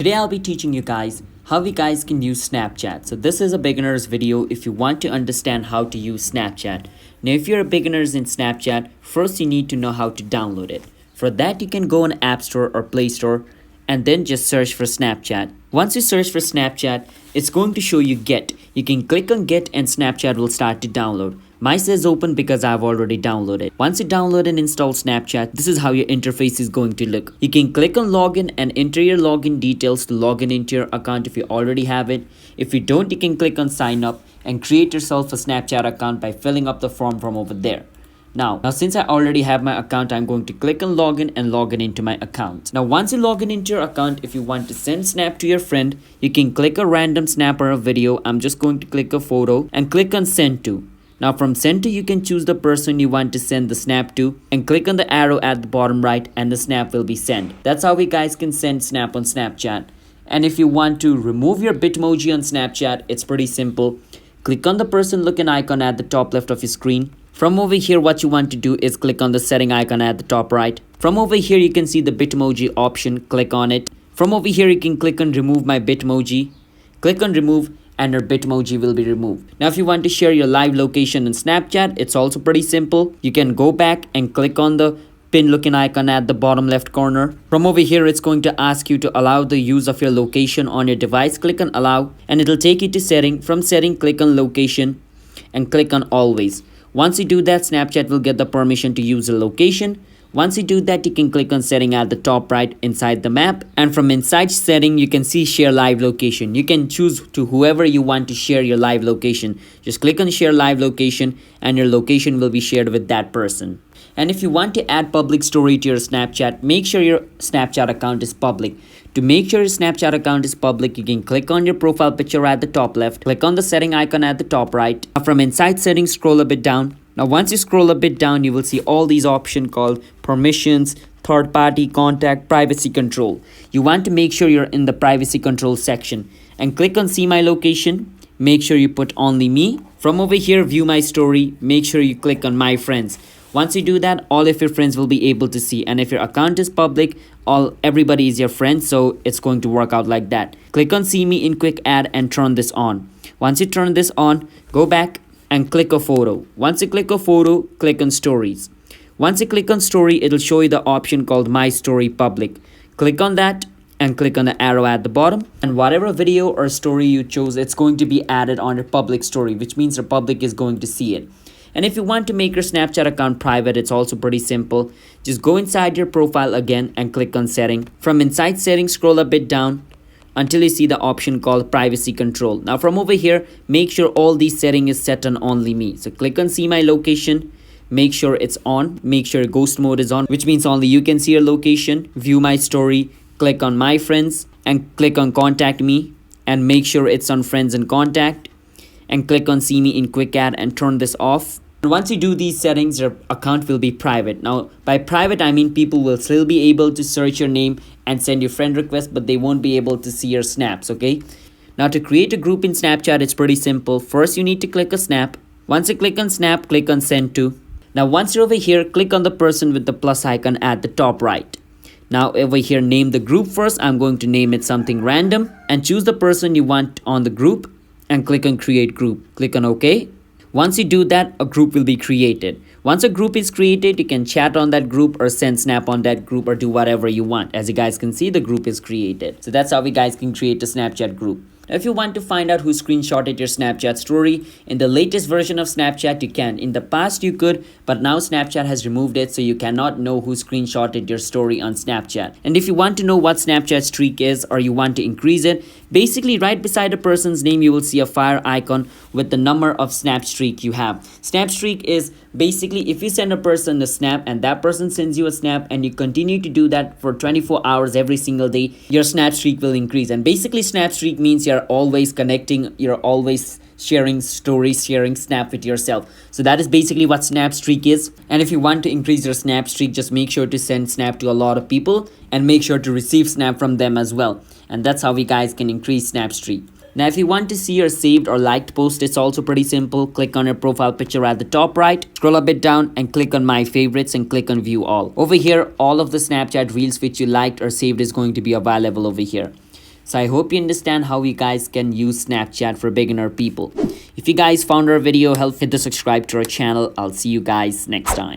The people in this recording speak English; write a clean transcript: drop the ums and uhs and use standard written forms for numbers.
Today I'll be teaching you guys how you guys can use Snapchat. So this is a beginner's video if you want to understand how to use Snapchat. Now if you're a beginners in Snapchat, first you need to know how to download it. For that you can go on App Store or Play Store and then just search for Snapchat. Once you search for Snapchat, it's going to show you Get. You can click on Get and Snapchat will start to download. Mine says open because I've already downloaded. Once you download and install Snapchat, this is how your interface is going to look. You can click on login and enter your login details to log in into your account if you already have it. If you don't, you can click on sign up and create yourself a Snapchat account by filling up the form from over there. Now since I already have my account, I'm going to click on login and log in into my account. Now once you log in into your account, if you want to send snap to your friend, you can click a random snap or a video. I'm just going to click a photo and click on send to. Now from send to, you can choose the person you want to send the snap to and click on the arrow at the bottom right and the snap will be sent. That's how we guys can send snap on Snapchat. And if you want to remove your Bitmoji on Snapchat, it's pretty simple. Click on the person looking icon at the top left of your screen. From over here, what you want to do is click on the setting icon at the top right. From over here, you can see the Bitmoji option. Click on it. From over here, you can click on remove my Bitmoji. Click on remove and your Bitmoji will be removed. Now if you want to share your live location in Snapchat, it's also pretty simple. You can go back and click on the pin looking icon at the bottom left corner. From over here, it's going to ask you to allow the use of your location on your device. Click on allow and it'll take you to setting. From setting, click on location and click on always. Once you do that, Snapchat will get the permission to use the location. Once you do that, you can click on setting at the top right inside the map, and from inside setting you can see share live location. You can choose to whoever you want to share your live location. Just click on share live location and your location will be shared with that person. And if you want to add public story to your Snapchat, make sure your Snapchat account is public. To make sure your Snapchat account is public, you can click on your profile picture at the top left, click on the setting icon at the top right. From inside settings, scroll a bit down. Now once you scroll a bit down, you will see all these options called permissions, third party, contact, privacy control. You want to make sure you're in the privacy control section and click on see my location. Make sure you put only me. From over here, view my story. Make sure you click on my friends. Once you do that, all of your friends will be able to see, and if your account is public, everybody is your friend, so it's going to work out like that. Click on see me in quick add and turn this on. Once you turn this on, go back and click a photo. Once you click a photo, click on stories. Once you click on story, it'll show you the option called my story public. Click on that and click on the arrow at the bottom, and whatever video or story you chose, it's going to be added on your public story, which means the public is going to see it. And if you want to make your Snapchat account private, it's also pretty simple. Just go inside your profile again and click on setting. From inside settings, scroll a bit down until you see the option called privacy control. Now from over here, make sure all these settings is set on only me. So click on see my location, make sure it's on, make sure ghost mode is on, which means only you can see your location. View my story, click on my friends and click on contact me and make sure it's on friends and contact, and click on see me in quick add and turn this off. And once you do these settings, your account will be private. Now by private, I mean people will still be able to search your name and send you friend requests, but they won't be able to see your snaps. Okay, now to create a group in Snapchat, it's pretty simple. First you need to click a snap. Once you click on snap, click on send to. Now once you're over here, click on the person with the plus icon at the top right. Now over here, name the group first. I'm going to name it something random and choose the person you want on the group and click on create group. Click on OK. Once you do that, a group will be created. Once a group is created, you can chat on that group or send snap on that group or do whatever you want. As you guys can see, the group is created. So that's how we guys can create a Snapchat group. Now, if you want to find out who screenshotted your Snapchat story, in the latest version of Snapchat, you can. In the past, you could, but now Snapchat has removed it, so you cannot know who screenshotted your story on Snapchat. And if you want to know what Snapchat streak is or you want to increase it, basically right beside a person's name, you will see a fire icon with the number of snap streak you have. Snap streak is basically if you send a person a snap and that person sends you a snap and you continue to do that for 24 hours every single day, your snap streak will increase. And basically snap streak means you're always connecting, you're always sharing stories, sharing snap with yourself. So that is basically what snap streak is. And if you want to increase your snap streak, just make sure to send snap to a lot of people and make sure to receive snap from them as well. And that's how we guys can increase snap streak. Now if you want to see your saved or liked post, it's also pretty simple. Click on your profile picture at the top right, scroll a bit down and click on my favorites and click on view all. Over here, all of the Snapchat reels which you liked or saved is going to be available over here. So I hope you understand how you guys can use Snapchat for beginner people. If you guys found our video helpful, hit the subscribe to our channel. I'll see you guys next time.